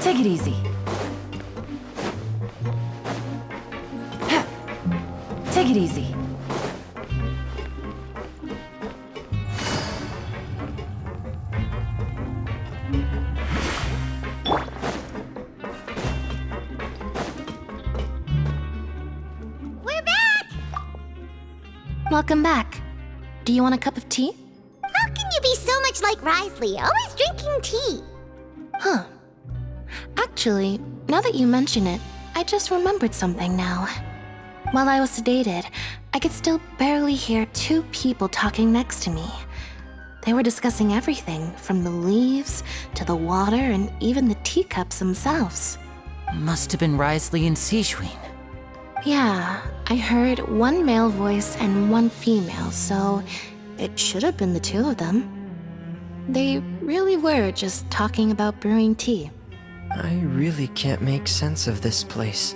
Take it easy. Take it easy. We're back! Welcome back. Do you want a cup of tea? How can you be so much like Risley, always drinking tea? Huh. Actually, now that you mention it, I just remembered something now. While I was sedated, I could still barely hear two people talking next to me. They were discussing everything, from the leaves to the water and even the teacups themselves. Must have been Risley and Sijwin. Yeah, I heard one male voice and one female, so it should have been the two of them. They really were just talking about brewing tea. I really can't make sense of this place.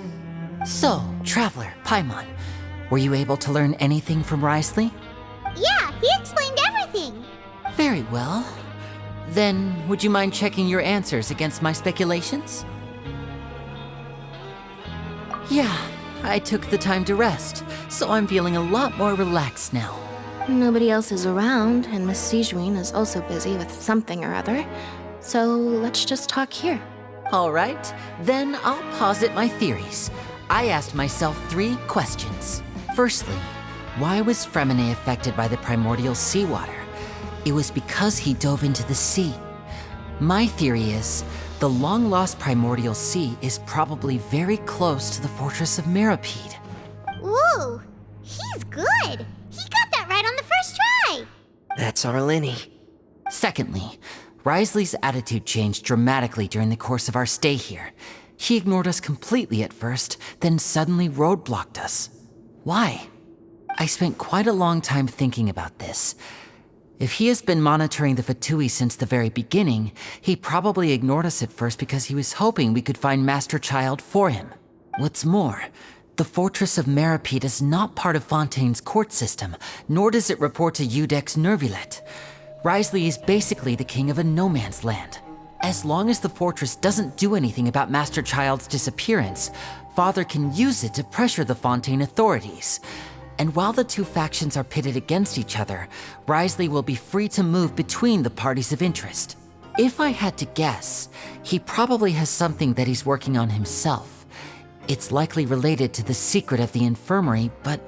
So, Traveler, Paimon, were you able to learn anything from Risley? Yeah, he explained everything. Very well. Then, would you mind checking your answers against my speculations? Yeah, I took the time to rest, so I'm feeling a lot more relaxed now. Nobody else is around, and Miss Sijwin is also busy with something or other, so let's just talk here. All right, then I'll posit my theories. I asked myself 3 questions. Firstly, why was Fremine affected by the primordial seawater? It was because he dove into the sea. My theory is, the long-lost primordial sea is probably very close to the fortress of Mirapede. Ooh, he's good. He got that right on the first try. That's our Linny. Secondly, Risley's attitude changed dramatically during the course of our stay here. He ignored us completely at first, then suddenly roadblocked us. Why? I spent quite a long time thinking about this. If he has been monitoring the Fatui since the very beginning, he probably ignored us at first because he was hoping we could find Master Child for him. What's more, the Fortress of Mirapede is not part of Fontaine's court system, nor does it report to Udex Nervulet. Risley is basically the king of a no-man's land. As long as the fortress doesn't do anything about Master Child's disappearance, Father can use it to pressure the Fontaine authorities. And while the two factions are pitted against each other, Risley will be free to move between the parties of interest. If I had to guess, he probably has something that he's working on himself. It's likely related to the secret of the infirmary, but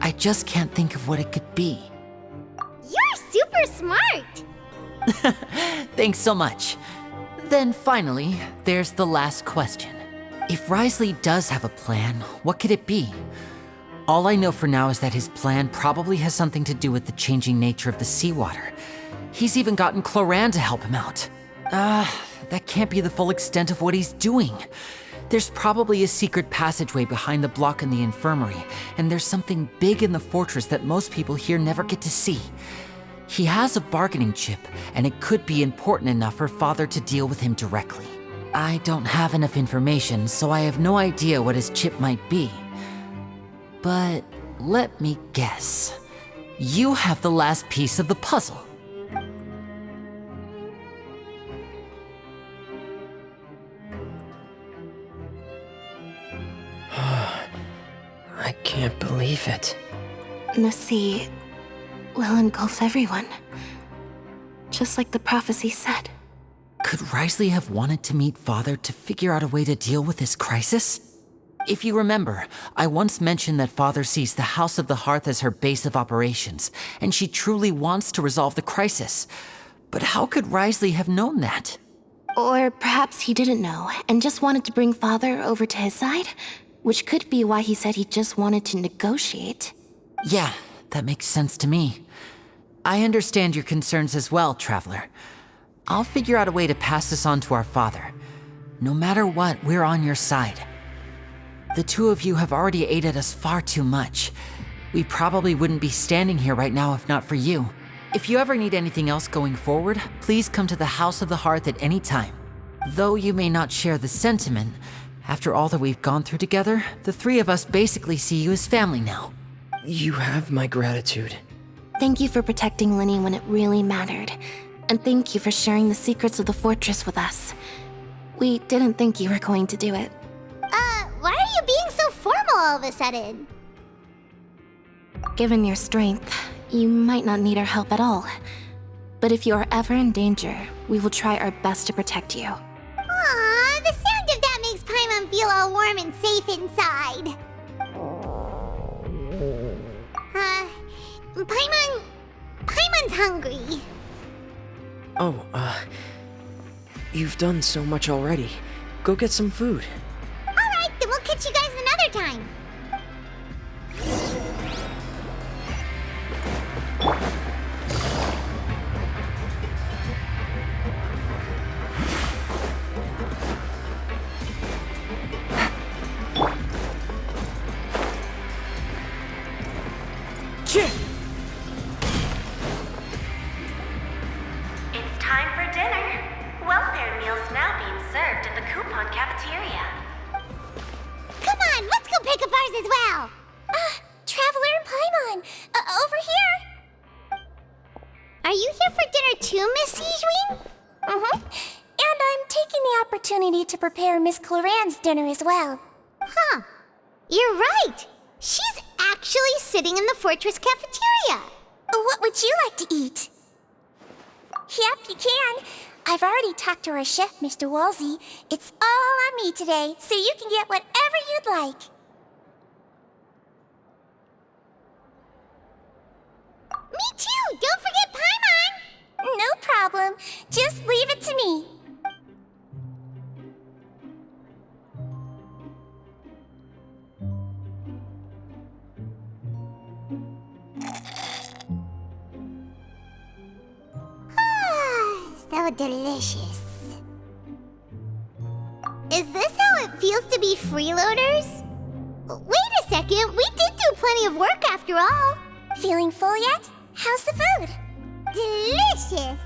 I just can't think of what it could be. You're super smart. Thanks so much. Then finally, there's the last question. If Risley does have a plan, what could it be? All I know for now is that his plan probably has something to do with the changing nature of the seawater. He's even gotten Cloran to help him out. That can't be the full extent of what he's doing. There's probably a secret passageway behind the block in the infirmary, and there's something big in the fortress that most people here never get to see. He has a bargaining chip, and it could be important enough for Father to deal with him directly. I don't have enough information, so I have no idea what his chip might be. But let me guess. You have the last piece of the puzzle. I can't believe it. The sea will engulf everyone, just like the prophecy said. Could Risley have wanted to meet Father to figure out a way to deal with this crisis? If you remember, I once mentioned that Father sees the House of the Hearth as her base of operations, and she truly wants to resolve the crisis. But how could Risley have known that? Or perhaps he didn't know and just wanted to bring Father over to his side, which could be why he said he just wanted to negotiate. Yeah, that makes sense to me. I understand your concerns as well, Traveler. I'll figure out a way to pass this on to our father. No matter what, we're on your side. The two of you have already aided us far too much. We probably wouldn't be standing here right now if not for you. If you ever need anything else going forward, please come to the House of the Hearth at any time. Though you may not share the sentiment, after all that we've gone through together, the three of us basically see you as family now. You have my gratitude. Thank you for protecting Linny when it really mattered. And thank you for sharing the secrets of the fortress with us. We didn't think you were going to do it. Why are you being so formal all of a sudden? Given your strength, you might not need our help at all. But if you are ever in danger, we will try our best to protect you. Aw, the sound of that makes Paimon feel all warm and safe inside. Paimon's hungry. Oh, you've done so much already. Go get some food. Alright, then we'll catch you guys another time. It's time for dinner. Welfare meals now being served in the coupon cafeteria. Come on, let's go pick up ours as well. Traveler and Paimon, over here. Are you here for dinner too, Miss Sijwin? Mm-hmm. And I'm taking the opportunity to prepare Miss Cloran's dinner as well. Huh. You're right. She's actually sitting in the fortress cafeteria. What would you like to eat? Yep, you can. I've already talked to our chef, Mr. Wolsey. It's all on me today, so you can get whatever you'd like. Me too! Don't forget Paimon! No problem. Just leave it to me. So delicious. Is this how it feels to be freeloaders? Wait a second, we did do plenty of work after all. Feeling full yet? How's the food? Delicious.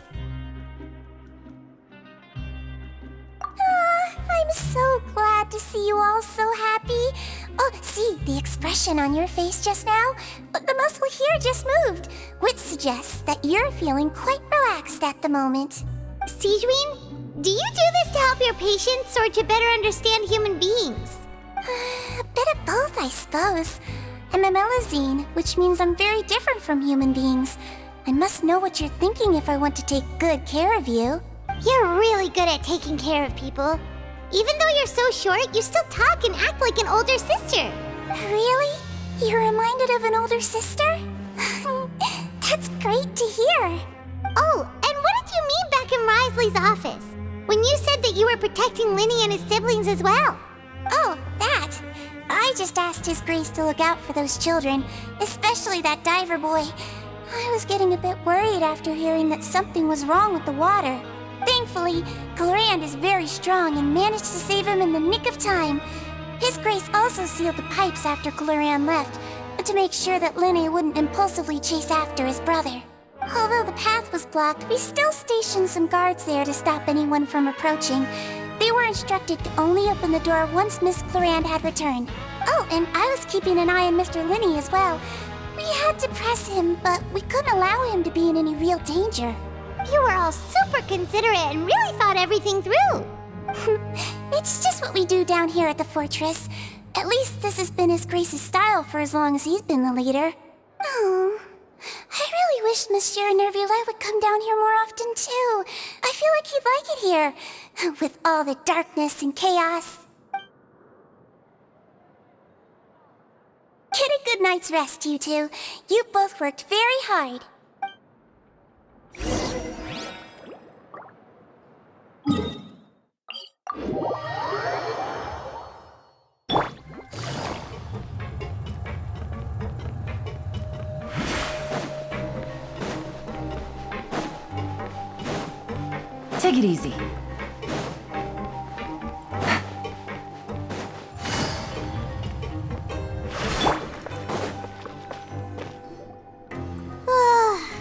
I'm so glad to see you all so happy. Oh, see, the expression on your face just now? The muscle here just moved, which suggests that you're feeling quite relaxed at the moment. Sijwin, do you do this to help your patients or to better understand human beings? A bit of both, I suppose. I'm a Melazine, which means I'm very different from human beings. I must know what you're thinking if I want to take good care of you. You're really good at taking care of people. Even though you're so short, you still talk and act like an older sister. Really? You're reminded of an older sister? That's great to hear. Oh, and what did you mean back in Risley's office? When you said that you were protecting Linny and his siblings as well? Oh, that. I just asked His Grace to look out for those children, especially that diver boy. I was getting a bit worried after hearing that something was wrong with the water. Thankfully, Cloran is very strong and managed to save him in the nick of time. His Grace also sealed the pipes after Cloran left, to make sure that Linny wouldn't impulsively chase after his brother. Although the path was blocked, we still stationed some guards there to stop anyone from approaching. They were instructed to only open the door once Miss Cloran had returned. Oh, and I was keeping an eye on Mr. Linny as well. We had to press him, but we couldn't allow him to be in any real danger. You were all super considerate and really thought everything through. It's just what we do down here at the fortress. At least this has been His Grace's style for as long as he's been the leader. Oh, I really wish Monsieur Nervulette would come down here more often too. I feel like he'd like it here, with all the darkness and chaos. Get a good night's rest, you two. You both worked very hard. Take it easy.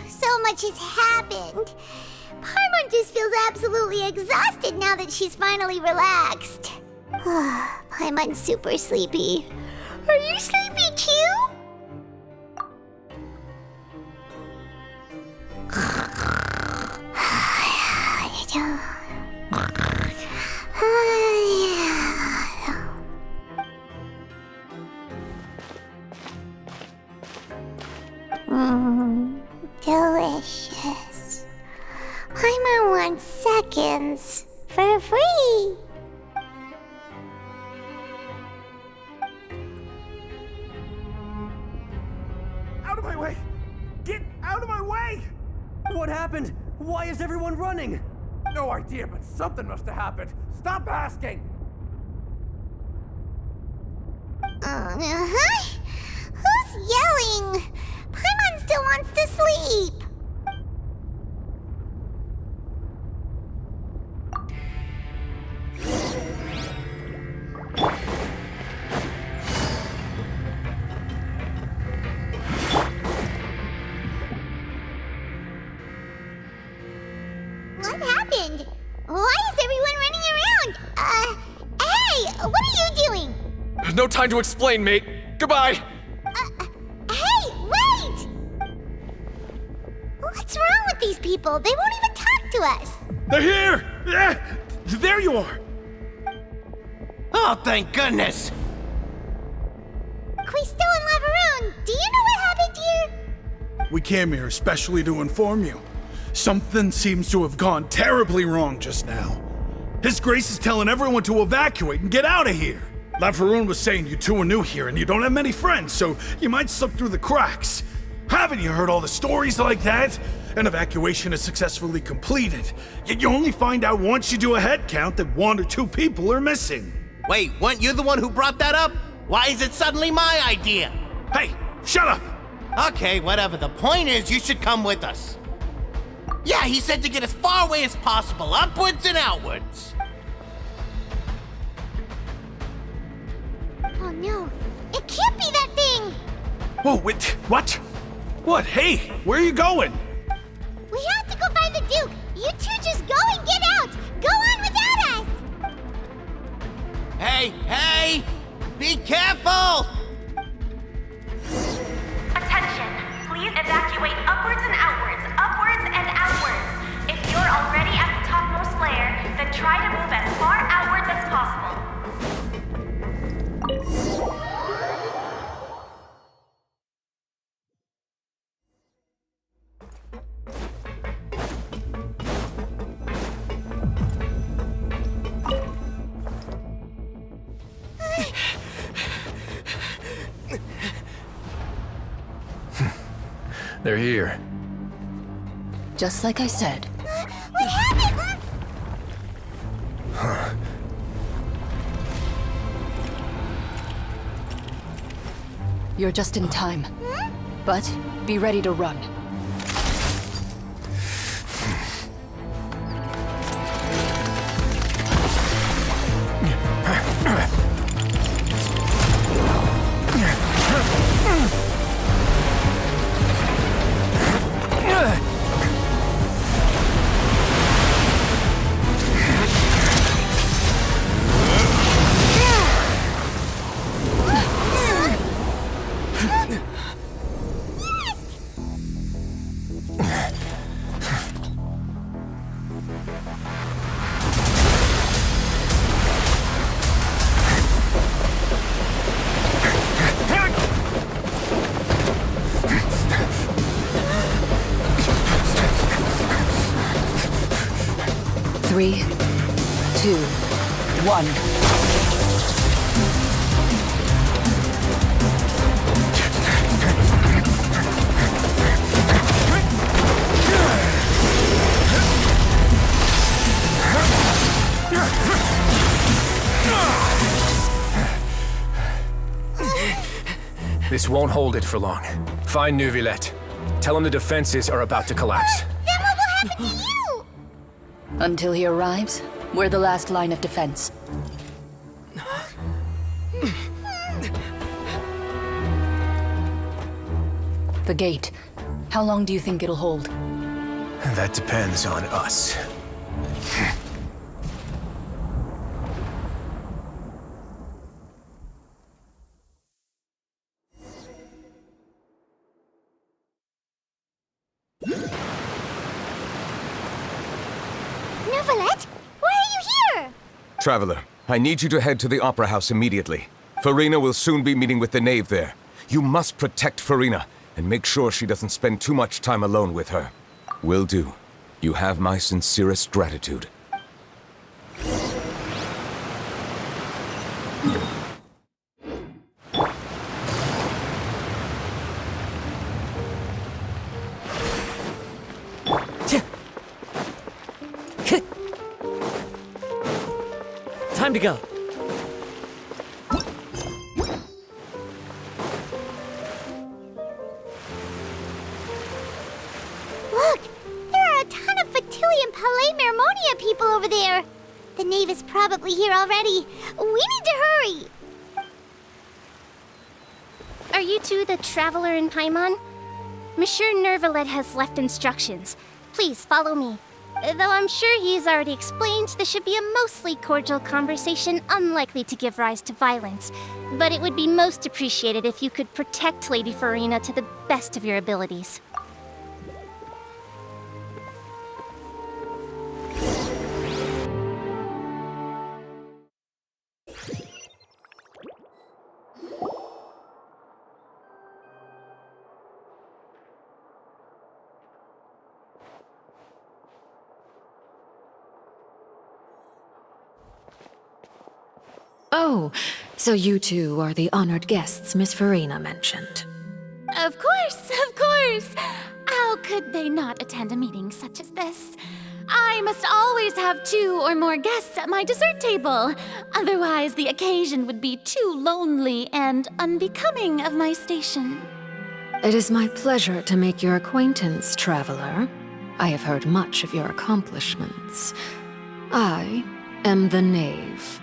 So much has happened. Paimon just feels absolutely exhausted now that she's finally relaxed. Paimon's super sleepy. Are you sleepy too? Delicious. Paimon wants seconds for free. Out of my way! Get out of my way! What happened? Why is everyone running? No idea, but something must have happened. Stop asking! Uh-huh. Who's yelling? Paimon still wants to sleep. What happened? Why is everyone running around? Hey, what are you doing? No time to explain, mate. Goodbye! Hey, wait! What's wrong with these people? They won't even talk to us. They're here! Yeah! There you are! Oh, thank goodness! Quisto and Lavaroon, do you know what happened here? We came here especially to inform you. Something seems to have gone terribly wrong just now. His Grace is telling everyone to evacuate and get out of here. Lavaroon was saying you two are new here and you don't have many friends, so you might slip through the cracks. Haven't you heard all the stories like that? An evacuation is successfully completed, yet you only find out once you do a head count that 1 or 2 people are missing. Wait, weren't you the one who brought that up? Why is it suddenly my idea? Hey, shut up! Okay, whatever. The point is, you should come with us. Yeah, he said to get as far away as possible, upwards and outwards. Oh no, it can't be that thing! Whoa, wait, what? What? Hey, where are you going? We have to go find the Duke! You two just go and get out! Go on without us! Hey! Be careful! Attention! Please evacuate upwards and outwards, upwards and outwards. If you're already at the topmost layer, then try to move as far outwards as possible. They're here. Just like I said. What happened? You're just in time. But be ready to run. Three, 2, 1. This won't hold it for long. Find Neuvillette. Tell him the defenses are about to collapse. Then what will happen to you? Until he arrives, we're the last line of defense. The gate. How long do you think it'll hold? That depends on us. Neuvillette, why are you here? Traveler, I need you to head to the Opera House immediately. Farina will soon be meeting with the knave there. You must protect Farina. and make sure she doesn't spend too much time alone with her. Will do. You have my sincerest gratitude. Time to go. Look! There are a ton of Fatilian Palais Mermonia people over there! The knave is probably here already. We need to hurry! Are you two the traveler in Paimon? Monsieur Nervalet has left instructions. Please follow me. Though I'm sure he's already explained, this should be a mostly cordial conversation, unlikely to give rise to violence. But it would be most appreciated if you could protect Lady Farina to the best of your abilities. Oh, so you two are the honored guests Miss Farina mentioned. Of course, of course! How could they not attend a meeting such as this? I must always have 2 or more guests at my dessert table. Otherwise, the occasion would be too lonely and unbecoming of my station. It is my pleasure to make your acquaintance, traveler. I have heard much of your accomplishments. I am the Knave,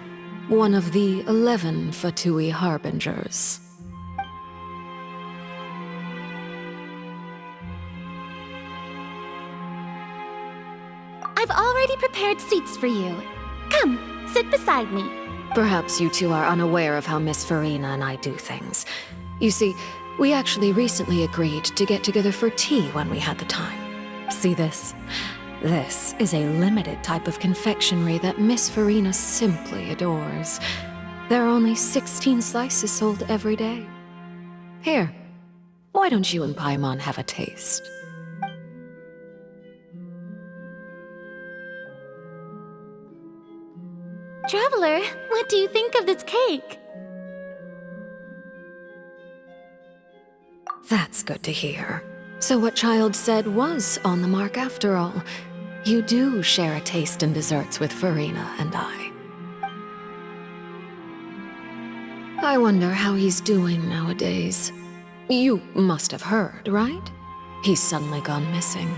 one of the 11 Fatui Harbingers. I've already prepared seats for you. Come, sit beside me. Perhaps you two are unaware of how Miss Farina and I do things. You see, we actually recently agreed to get together for tea when we had the time. See this? This is a limited type of confectionery that Miss Farina simply adores. There are only 16 slices sold every day. Here, why don't you and Paimon have a taste? Traveler, what do you think of this cake? That's good to hear. So what Child said was on the mark after all. You do share a taste in desserts with Farina and I. I wonder how he's doing nowadays. You must have heard, right? He's suddenly gone missing.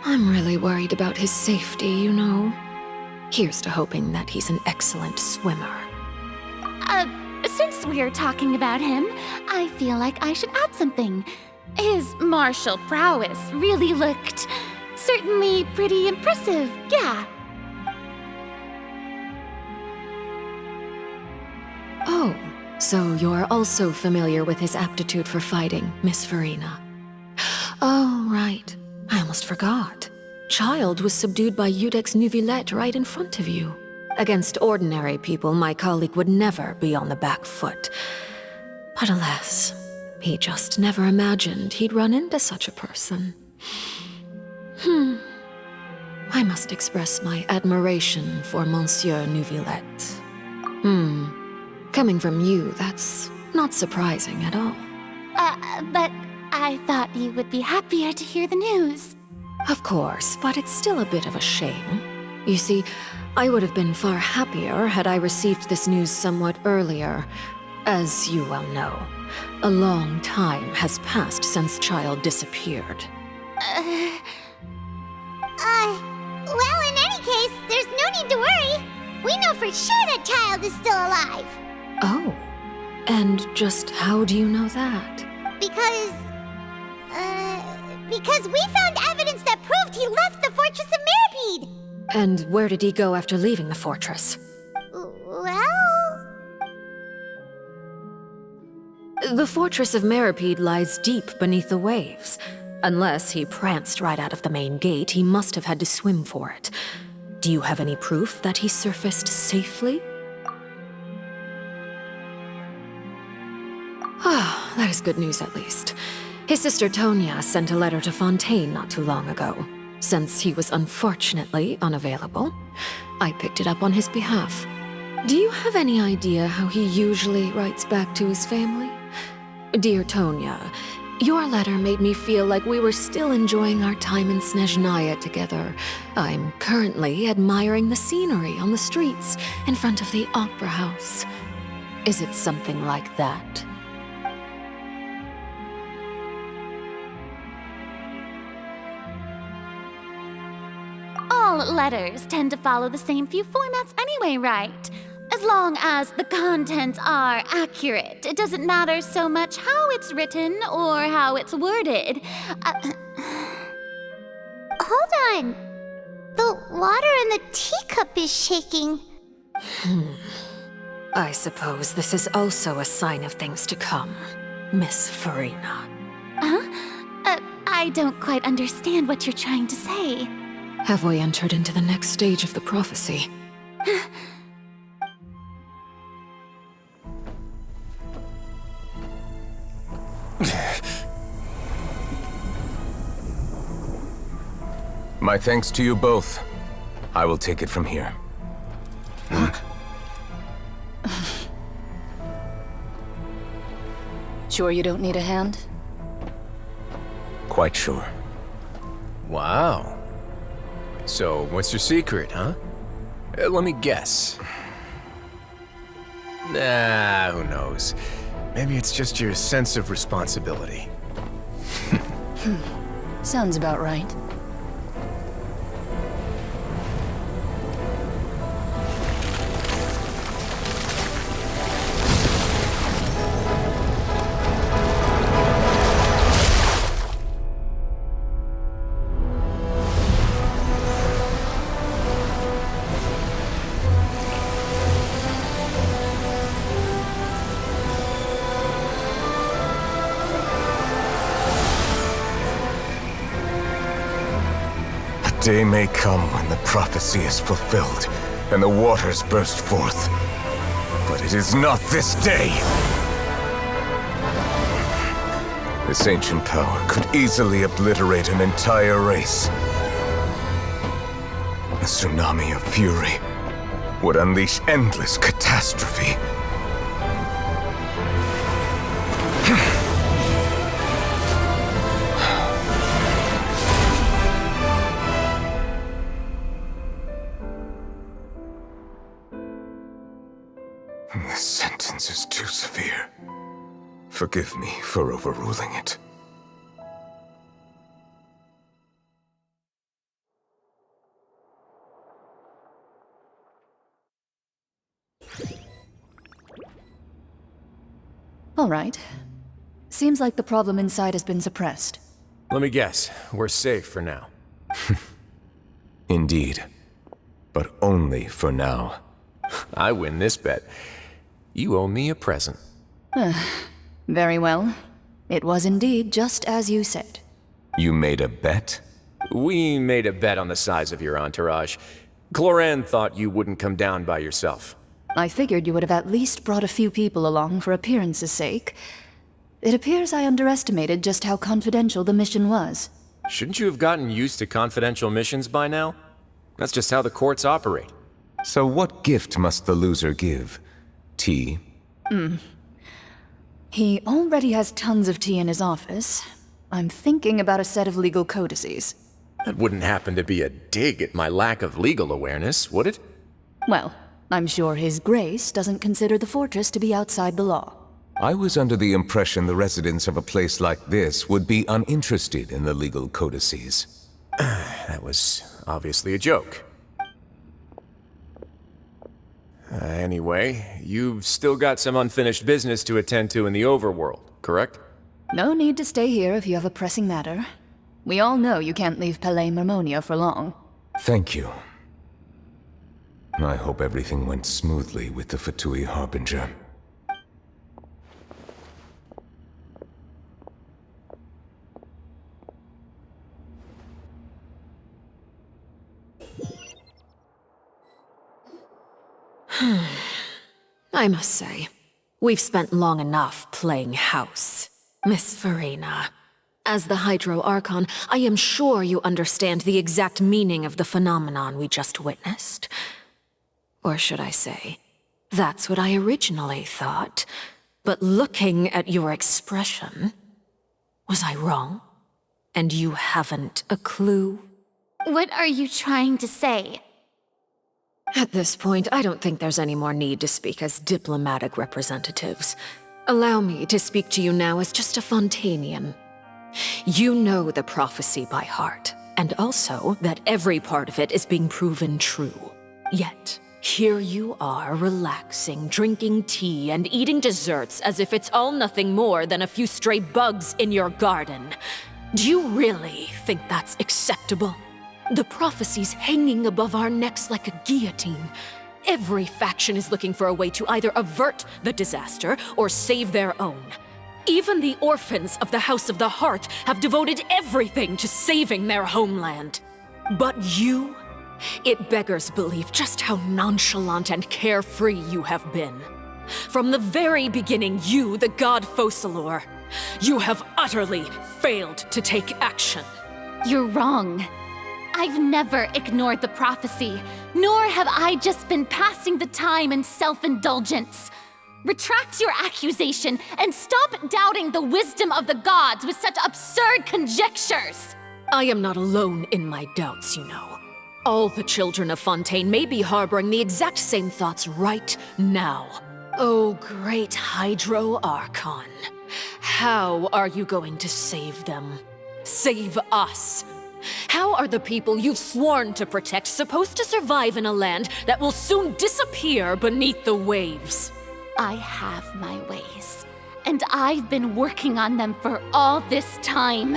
I'm really worried about his safety, you know. Here's to hoping that he's an excellent swimmer. Since we're talking about him, I feel like I should add something. His martial prowess really looked certainly pretty impressive, yeah. Oh, so you're also familiar with his aptitude for fighting, Miss Farina. Oh, right. I almost forgot. Child was subdued by Eudex Neuvillette right in front of you. Against ordinary people, my colleague would never be on the back foot. But alas, he just never imagined he'd run into such a person. I must express my admiration for Monsieur Neuvillette. Coming from you, that's not surprising at all. But I thought you would be happier to hear the news. Of course, but it's still a bit of a shame. You see, I would have been far happier had I received this news somewhat earlier. As you well know, a long time has passed since Child disappeared. Well, in any case, there's no need to worry. We know for sure that Child is still alive. Oh, and just how do you know that? Because we found evidence that proved he left the Fortress of Mirapede. And where did he go after leaving the fortress? Well... The Fortress of Mirapede lies deep beneath the waves. Unless he pranced right out of the main gate, he must have had to swim for it. Do you have any proof that he surfaced safely? that is good news at least. His sister Tonya sent a letter to Fontaine not too long ago. Since he was unfortunately unavailable, I picked it up on his behalf. Do you have any idea how he usually writes back to his family? Dear Tonya, your letter made me feel like we were still enjoying our time in Snezhnaya together. I'm currently admiring the scenery on the streets in front of the opera house. Is it something like that? All letters tend to follow the same few formats anyway, right? As long as the contents are accurate, it doesn't matter so much how it's written or how it's worded. Hold on. The water in the teacup is shaking. I suppose this is also a sign of things to come, Miss Farina. Huh? I don't quite understand what you're trying to say. Have we entered into the next stage of the prophecy? My thanks to you both. I will take it from here. Sure you don't need a hand? Quite sure. Wow. So, what's your secret, huh? Let me guess. Nah, who knows? Maybe it's just your sense of responsibility. Sounds about right. Day may come when the prophecy is fulfilled, and the waters burst forth. But it is not this day! This ancient power could easily obliterate an entire race. A tsunami of fury would unleash endless catastrophe. This sentence is too severe. Forgive me for overruling it. All right. Seems like the problem inside has been suppressed. Let me guess, we're safe for now. Indeed. But only for now. I win this bet. You owe me a present. Very well. It was indeed just as you said. You made a bet? We made a bet on the size of your entourage. Cloran thought you wouldn't come down by yourself. I figured you would have at least brought a few people along for appearance's sake. It appears I underestimated just how confidential the mission was. Shouldn't you have gotten used to confidential missions by now? That's just how the courts operate. So what gift must the loser give? Tea? He already has tons of tea in his office. I'm thinking about a set of legal codices. That wouldn't happen to be a dig at my lack of legal awareness, would it? Well, I'm sure His Grace doesn't consider the fortress to be outside the law. I was under the impression the residents of a place like this would be uninterested in the legal codices. That was obviously a joke. Anyway, you've still got some unfinished business to attend to in the overworld, correct? No need to stay here if you have a pressing matter. We all know you can't leave Palais Mermonia for long. Thank you. I hope everything went smoothly with the Fatui Harbinger. I must say, We've spent long enough playing house. Miss Farina, as the Hydro Archon, I am sure you understand the exact meaning of the phenomenon we just witnessed. Or should I say, that's what I originally thought. But looking at your expression, was I wrong? And you haven't a clue? What are you trying to say? At this point, I don't think there's any more need to speak as diplomatic representatives. Allow me to speak to you now as just a Fontanian. You know the prophecy by heart, and also that every part of it is being proven true. Yet, here you are relaxing, drinking tea, and eating desserts as if it's all nothing more than a few stray bugs in your garden. Do you really think that's acceptable? The prophecy's hanging above our necks like a guillotine. Every faction is looking for a way to either avert the disaster or save their own. Even the orphans of the House of the Hearth have devoted everything to saving their homeland. But you? It beggars belief just how nonchalant and carefree you have been. From the very beginning, you, the god Focalor, you have utterly failed to take action. You're wrong. I've never ignored the prophecy, nor have I just been passing the time in self-indulgence. Retract your accusation and stop doubting the wisdom of the gods with such absurd conjectures. I am not alone in my doubts, you know. All the children of Fontaine may be harboring the exact same thoughts right now. Oh, great Hydro Archon. How are you going to save them? Save us? How are the people you've sworn to protect supposed to survive in a land that will soon disappear beneath the waves? I have my ways, and I've been working on them for all this time.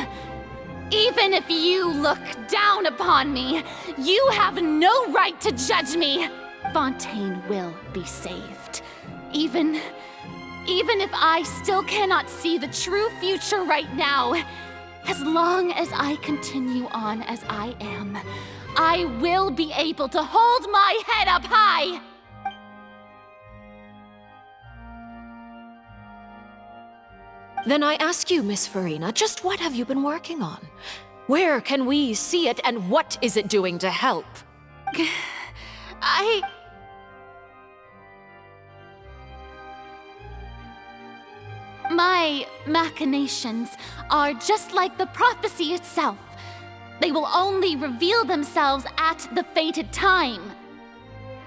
Even if you look down upon me, you have no right to judge me. Fontaine will be saved. Even if I still cannot see the true future right now, as long as I continue on as I am, I will be able to hold my head up high. Then I ask you, Miss Farina, just what have you been working on? Where can we see it, and what is it doing to help? My machinations are just like the prophecy itself. They will only reveal themselves at the fated time.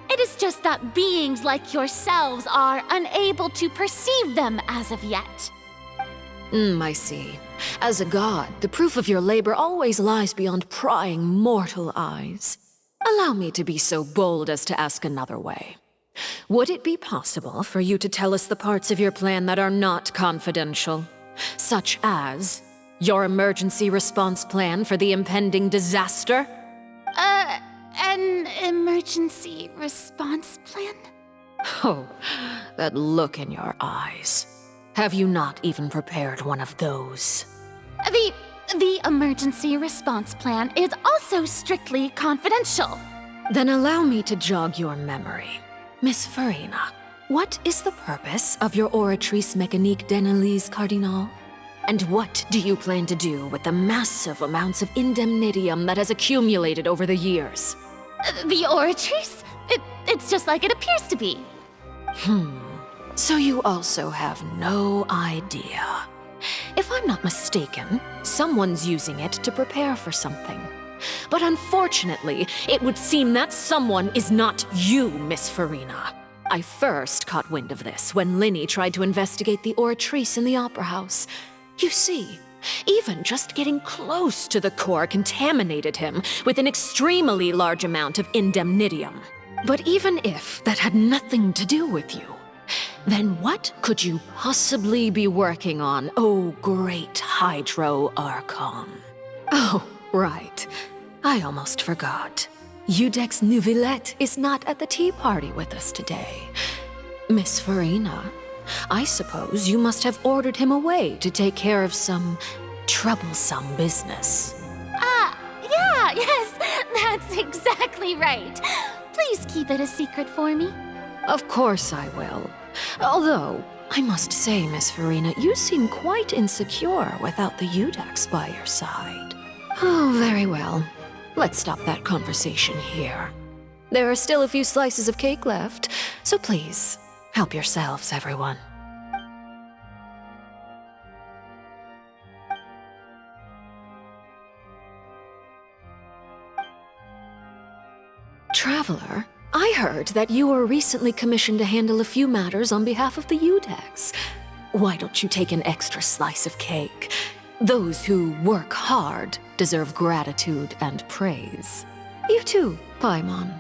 It is just that beings like yourselves are unable to perceive them as of yet. I see. As a god, the proof of your labor always lies beyond prying mortal eyes. Allow me to be so bold as to ask another way. Would it be possible for you to tell us the parts of your plan that are not confidential? Such as your emergency response plan for the impending disaster? An emergency response plan? Oh, that look in your eyes. Have you not even prepared one of those? The emergency response plan is also strictly confidential. Then allow me to jog your memory. Miss Farina, what is the purpose of your Oratrice Mécanique d'Analyse Cardinal? And what do you plan to do with the massive amounts of indemnitium that has accumulated over the years? The Oratrice? It's just like it appears to be. So you also have no idea. If I'm not mistaken, someone's using it to prepare for something. But unfortunately, it would seem that someone is not you, Miss Farina. I first caught wind of this when Linny tried to investigate the Oratrice in the Opera House. You see, even just getting close to the core contaminated him with an extremely large amount of indemnitium. But even if that had nothing to do with you, then what could you possibly be working on, oh great Hydro Archon? Oh, right. I almost forgot. Udex Neuvillette is not at the tea party with us today. Miss Farina, I suppose you must have ordered him away to take care of some troublesome business. Yes, that's exactly right. Please keep it a secret for me. Of course I will. Although, I must say, Miss Farina, you seem quite insecure without the Udex by your side. Oh, very well. Let's stop that conversation here. There are still a few slices of cake left, so please, help yourselves, everyone. Traveler, I heard that you were recently commissioned to handle a few matters on behalf of the Udex. Why don't you take an extra slice of cake? Those who work hard deserve gratitude and praise. You too, Paimon.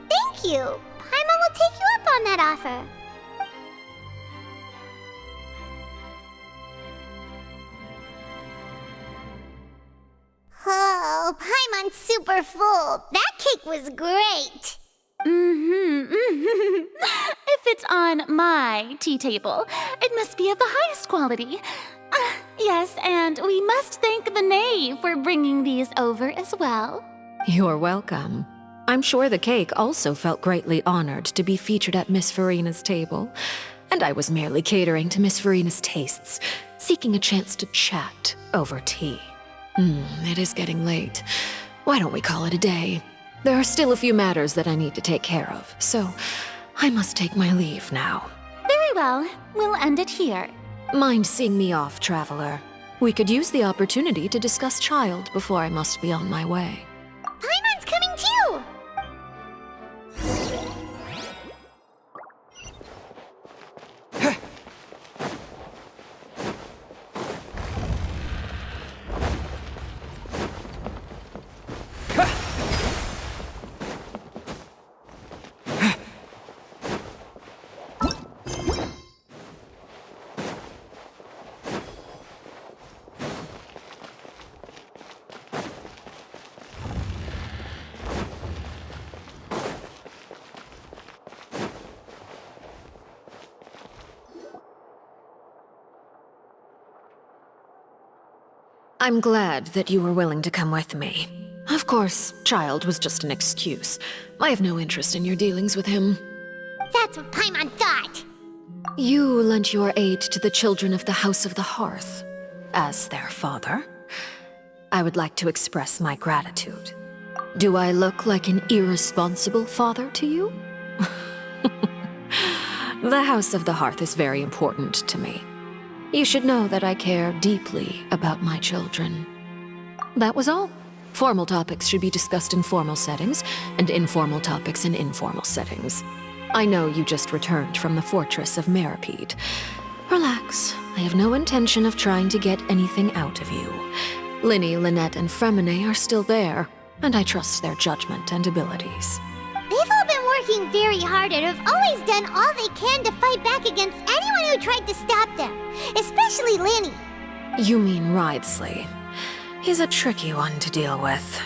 Thank you. Paimon will take you up on that offer. Oh, Paimon's super full. That cake was great. If it's on my tea table, it must be of the highest quality. Yes, and we must thank the knave for bringing these over as well. You're welcome. I'm sure the cake also felt greatly honored to be featured at Miss Farina's table, and I was merely catering to Miss Farina's tastes, seeking a chance to chat over tea. It is getting late. Why don't we call it a day? There are still a few matters that I need to take care of, so I must take my leave now. Very well. We'll end it here. Mind seeing me off, Traveler? We could use the opportunity to discuss Child before I must be on my way. Paimon's coming too! I'm glad that you were willing to come with me. Of course, Child was just an excuse. I have no interest in your dealings with him. That's what Paimon thought. You lent your aid to the children of the House of the Hearth. As their father, I would like to express my gratitude. Do I look like an irresponsible father to you? The House of the Hearth is very important to me. You should know that I care deeply about my children. That was all. Formal topics should be discussed in formal settings, and informal topics in informal settings. I know you just returned from the fortress of Meripede. Relax. I have no intention of trying to get anything out of you. Linny, Lynette, and Fremine are still there, and I trust their judgment and abilities. They've all been working very hard and have always done all they can to fight back against anyone who tried to stop them, especially Linny. You mean Wriothesley. He's a tricky one to deal with.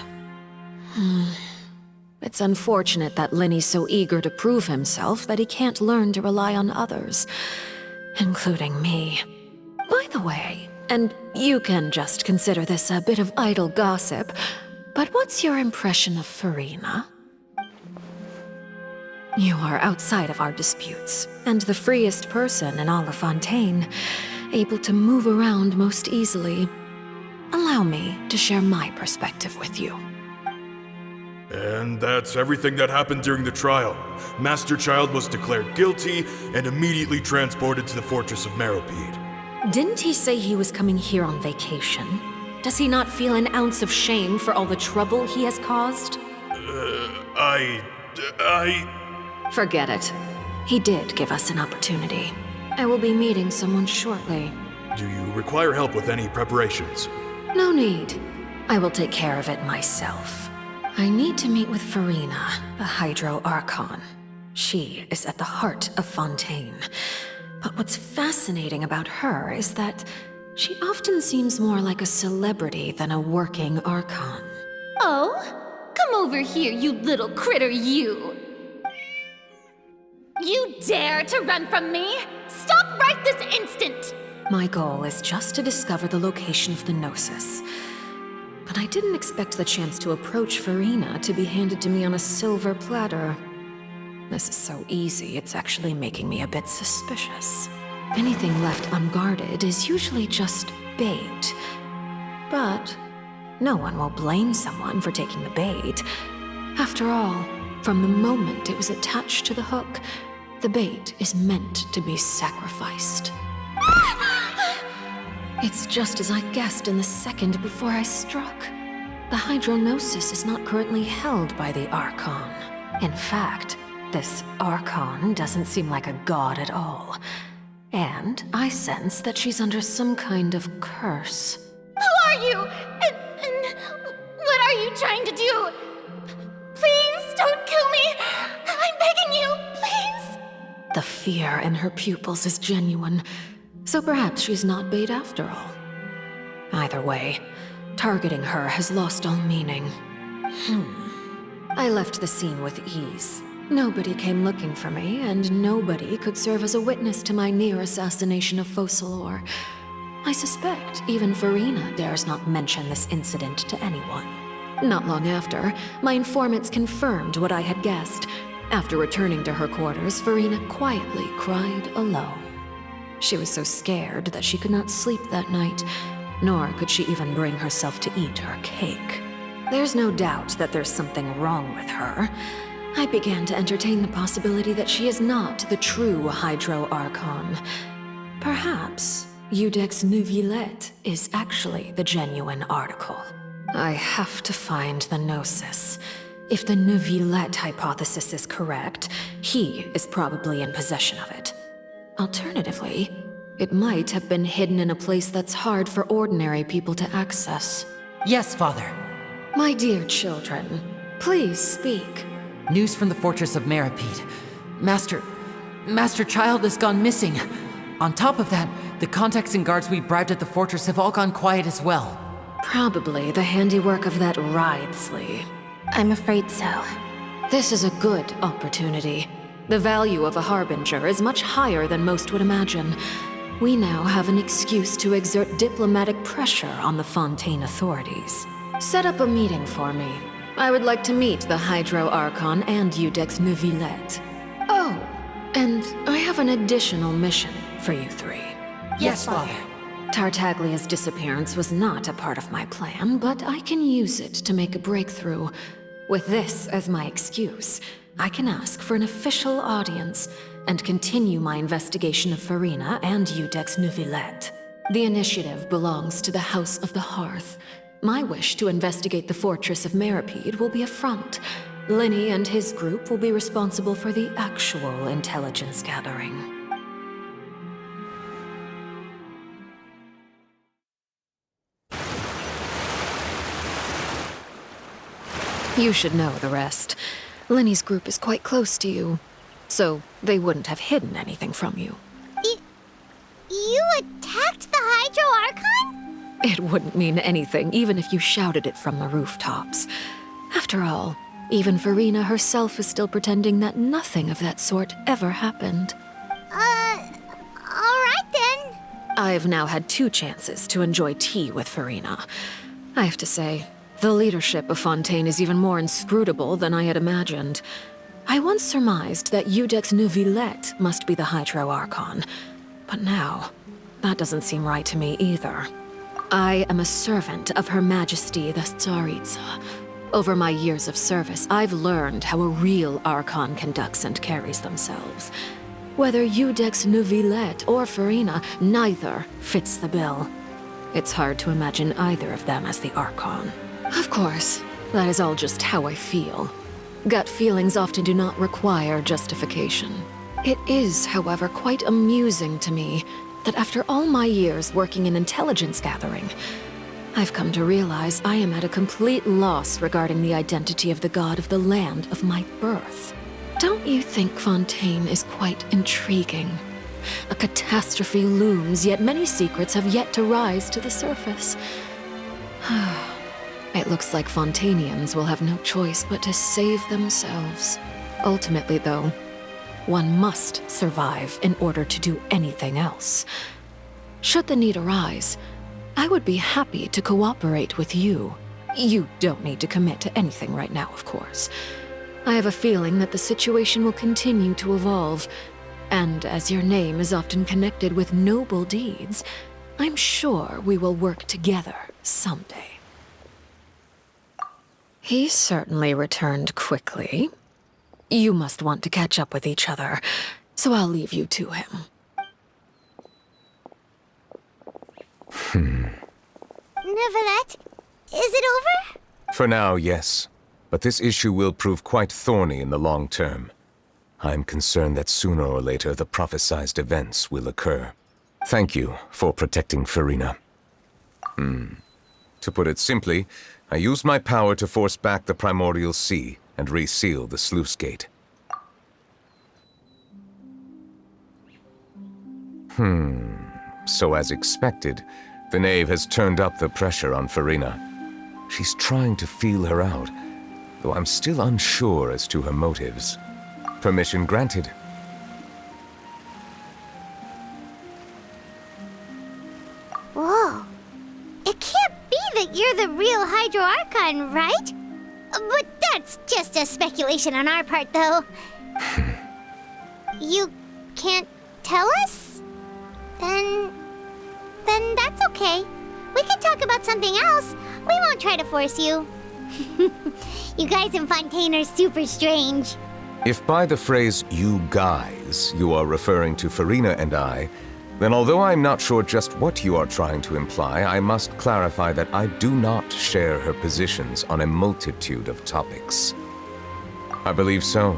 It's unfortunate that Linny's so eager to prove himself that he can't learn to rely on others, including me. By the way, and you can just consider this a bit of idle gossip, but what's your impression of Farina? You are outside of our disputes, and the freest person in all of Fontaine, able to move around most easily. Allow me to share my perspective with you. And that's everything that happened during the trial. Master Child was declared guilty and immediately transported to the Fortress of Meripede. Didn't he say he was coming here on vacation? Does he not feel an ounce of shame for all the trouble he has caused? Forget it. He did give us an opportunity. I will be meeting someone shortly. Do you require help with any preparations? No need. I will take care of it myself. I need to meet with Farina, the Hydro Archon. She is at the heart of Fontaine. But what's fascinating about her is that she often seems more like a celebrity than a working Archon. Oh? Come over here, you little critter, you! You dare to run from me? Stop right this instant! My goal is just to discover the location of the Gnosis. But I didn't expect the chance to approach Farina to be handed to me on a silver platter. This is so easy, it's actually making me a bit suspicious. Anything left unguarded is usually just bait. But no one will blame someone for taking the bait. After all, from the moment it was attached to the hook, the bait is meant to be sacrificed. It's just as I guessed in the second before I struck. The Hydronosis is not currently held by the Archon. In fact, this Archon doesn't seem like a god at all. And I sense that she's under some kind of curse. Who are you? And what are you trying to do? Please don't kill me! I'm begging you, please! The fear in her pupils is genuine, so perhaps she's not bait after all. Either way, targeting her has lost all meaning. I left the scene with ease. Nobody came looking for me, and nobody could serve as a witness to my near assassination of Focalor. I suspect even Farina dares not mention this incident to anyone. Not long after, my informants confirmed what I had guessed. After returning to her quarters, Farina quietly cried alone. She was so scared that she could not sleep that night, nor could she even bring herself to eat her cake. There's no doubt that there's something wrong with her. I began to entertain the possibility that she is not the true Hydro Archon. Perhaps Iudex Neuvillette is actually the genuine article. I have to find the Gnosis. If the Neuvillette hypothesis is correct, he is probably in possession of it. Alternatively, it might have been hidden in a place that's hard for ordinary people to access. Yes, Father. My dear children, please speak. News from the fortress of Meripede. Master Child has gone missing. On top of that, the contacts and guards we bribed at the fortress have all gone quiet as well. Probably the handiwork of that Ridesley. I'm afraid so. This is a good opportunity. The value of a Harbinger is much higher than most would imagine. We now have an excuse to exert diplomatic pressure on the Fontaine authorities. Set up a meeting for me. I would like to meet the Hydro Archon and Iudex Neuvillette. Oh, and I have an additional mission for you three. Yes, Father. Tartaglia's disappearance was not a part of my plan, but I can use it to make a breakthrough. With this as my excuse, I can ask for an official audience and continue my investigation of Farina and Iudex Neuvillette. The initiative belongs to the House of the Hearth. My wish to investigate the fortress of Meripede will be a front. Linny and his group will be responsible for the actual intelligence gathering. You should know the rest. Linny's group is quite close to you, so they wouldn't have hidden anything from you. You attacked the Hydro Archon? It wouldn't mean anything, even if you shouted it from the rooftops. After all, even Farina herself is still pretending that nothing of that sort ever happened. Alright then. I've now had 2 chances to enjoy tea with Farina. I have to say, the leadership of Fontaine is even more inscrutable than I had imagined. I once surmised that Iudex Neuvillette must be the Hydro Archon, but now, that doesn't seem right to me either. I am a servant of Her Majesty the Tsaritsa. Over my years of service, I've learned how a real Archon conducts and carries themselves. Whether Iudex Neuvillette or Farina, neither fits the bill. It's hard to imagine either of them as the Archon. Of course, that is all just how I feel. Gut feelings often do not require justification. It is, however, quite amusing to me that after all my years working in intelligence gathering, I've come to realize I am at a complete loss regarding the identity of the god of the land of my birth. Don't you think Fontaine is quite intriguing? A catastrophe looms, yet many secrets have yet to rise to the surface. It looks like Fontainians will have no choice but to save themselves. Ultimately, though, one must survive in order to do anything else. Should the need arise, I would be happy to cooperate with you. You don't need to commit to anything right now, of course. I have a feeling that the situation will continue to evolve, and as your name is often connected with noble deeds, I'm sure we will work together someday. He certainly returned quickly. You must want to catch up with each other, so I'll leave you to him. Neuvillette, is it over? For now, yes. But this issue will prove quite thorny in the long term. I'm concerned that sooner or later the prophesized events will occur. Thank you for protecting Furina. To put it simply, I used my power to force back the primordial sea and reseal the sluice gate. So as expected, the knave has turned up the pressure on Furina. She's trying to feel her out, though I'm still unsure as to her motives. Permission granted. Whoa. It can't be that you're the real Hydro Archon, right? But that's just a speculation on our part, though. You can't tell us? Then that's okay. We can talk about something else. We won't try to force you. You guys in Fontaine are super strange. If by the phrase, you guys, you are referring to Furina and I, then although I'm not sure just what you are trying to imply, I must clarify that I do not share her positions on a multitude of topics. I believe so.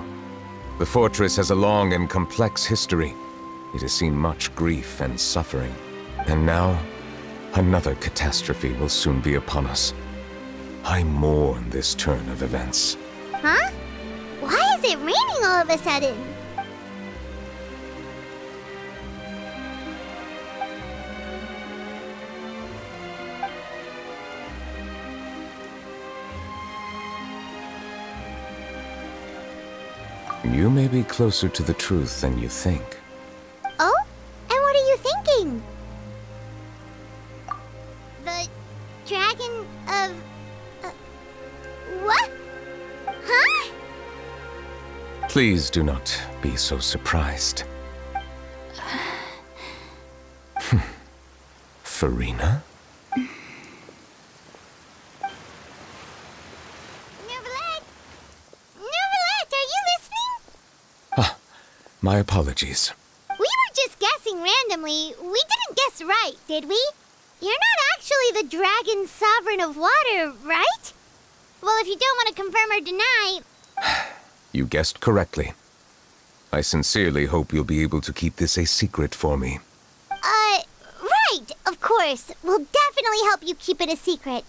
The fortress has a long and complex history. It has seen much grief and suffering. And now, another catastrophe will soon be upon us. I mourn this turn of events. Huh? Why is it raining all of a sudden? You may be closer to the truth than you think. Oh? And what are you thinking? The dragon of... what? Huh? Please do not be so surprised. Furina? My apologies. We were just guessing randomly. We didn't guess right, did we? You're not actually the dragon sovereign of water, right? Well, if you don't want to confirm or deny... You guessed correctly. I sincerely hope you'll be able to keep this a secret for me. Right, of course. We'll definitely help you keep it a secret.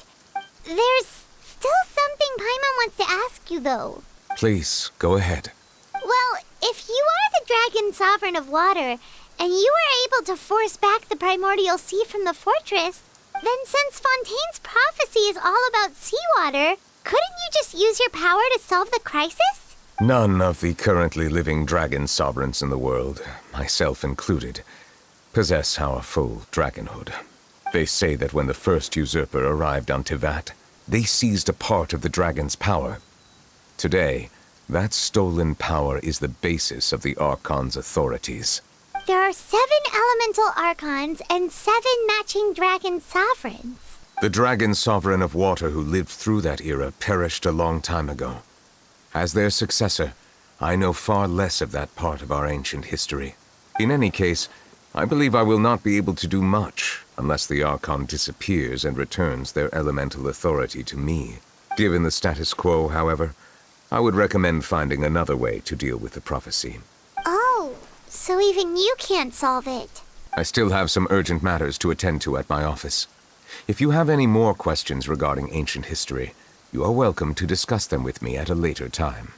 There's still something Paimon wants to ask you, though. Please, go ahead. Well, if you are the dragon sovereign of water, and you were able to force back the primordial sea from the fortress, then since Fontaine's prophecy is all about seawater, couldn't you just use your power to solve the crisis? None of the currently living dragon sovereigns in the world, myself included, possess our full dragonhood. They say that when the first usurper arrived on Tivat, they seized a part of the dragon's power. Today, that stolen power is the basis of the Archon's authorities. There are 7 elemental Archons and 7 matching dragon sovereigns. The dragon sovereign of water who lived through that era perished a long time ago. As their successor, I know far less of that part of our ancient history. In any case, I believe I will not be able to do much unless the Archon disappears and returns their elemental authority to me. Given the status quo, however, I would recommend finding another way to deal with the prophecy. Oh, so even you can't solve it. I still have some urgent matters to attend to at my office. If you have any more questions regarding ancient history, you are welcome to discuss them with me at a later time.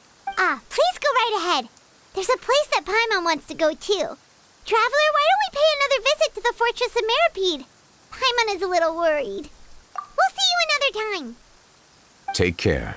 Please go right ahead. There's a place that Paimon wants to go too. Traveler, why don't we pay another visit to the Fortress of Meripede? Paimon is a little worried. We'll see you another time. Take care.